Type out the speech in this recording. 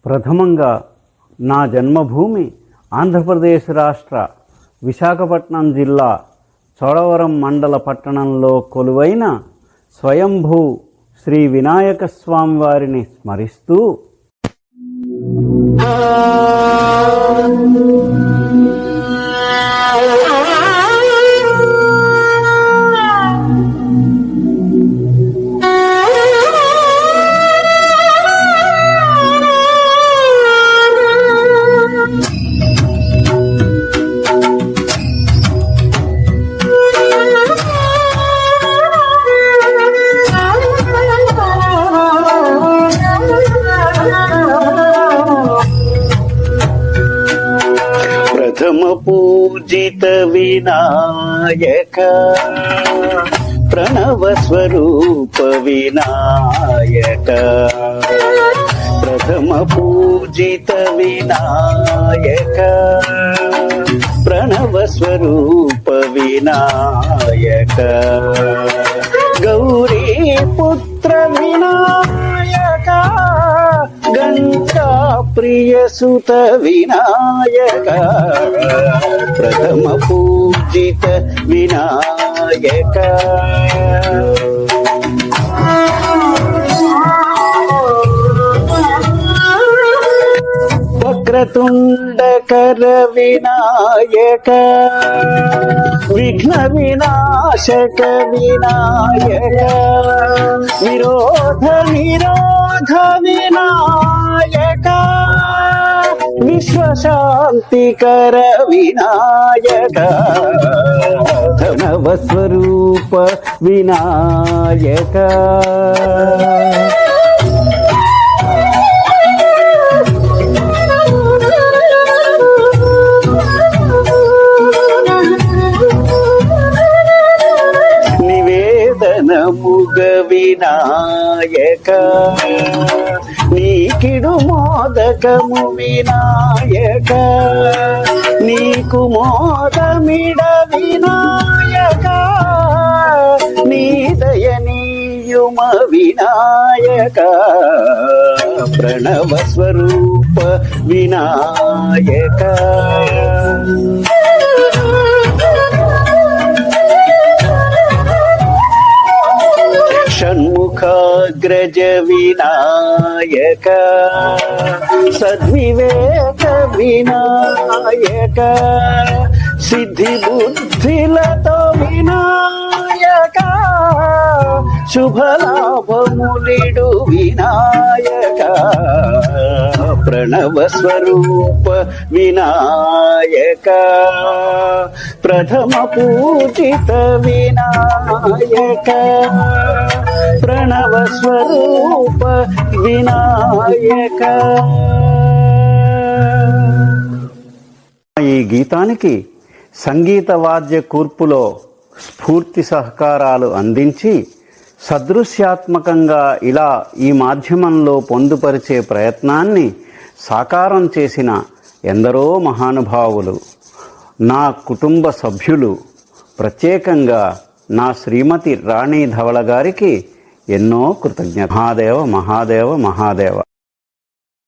ప్రథమంగా నా జన్మభూమి ఆంధ్రప్రదేశ్ రాష్ట్ర విశాఖపట్నం జిల్లా చోడవరం మండల పట్టణంలో కొలువైన స్వయంభూ శ్రీ వినాయక స్వామి వారిని స్మరిస్తూ ప్రథమ పూజిత వినాయక ప్రణవ స్వరూప వినాయక ప్రథమ పూజిత వినాయక ప్రణవ స్వరూప వినాయక గౌరీ పుత్ర వినాయక గంగా ప్రియ సుత వినాయక ప్రథమ పూజిత వినాయక వక్రతుండకర వినాయక విఘ్న వినాశక వినాయక విరోధ నిరోధ వినాయక విశ్వశాంతికర వినాయక ధనవస్వరూప వినాయక ముగ వినాయక నీకిడు మోదకము వినాయక నీకు మోదమిడ వినాయక నీ దయనీయుమ వినాయక ప్రణవ స్వరూప వినాయక షణ్ముఖాగ్రజ వినాయక సద్వివేక వినాయక సిద్ధి బుద్ధిలతో వినాయక శుభలాభములిడు వినాయక ప్రణవ స్వరూప వినాయక ప్రథమ పూజిత వినాయక ప్రణవ స్వరూప వినాయక. ఈ గీతానికి సంగీత వాద్య కూర్పులో స్ఫూర్తి సహకారాలు అందించి సదృశ్యాత్మకంగా ఇలా ఈ మాధ్యమంలో పొందుపరిచే ప్రయత్నాన్ని సాకారం చేసిన ఎందరో మహానుభావులు, నా కుటుంబ సభ్యులు, ప్రత్యేకంగా నా శ్రీమతి రాణి ధవళ గారికి ఎన్నో కృతజ్ఞత. మహాదేవ మహాదేవ మహాదేవ.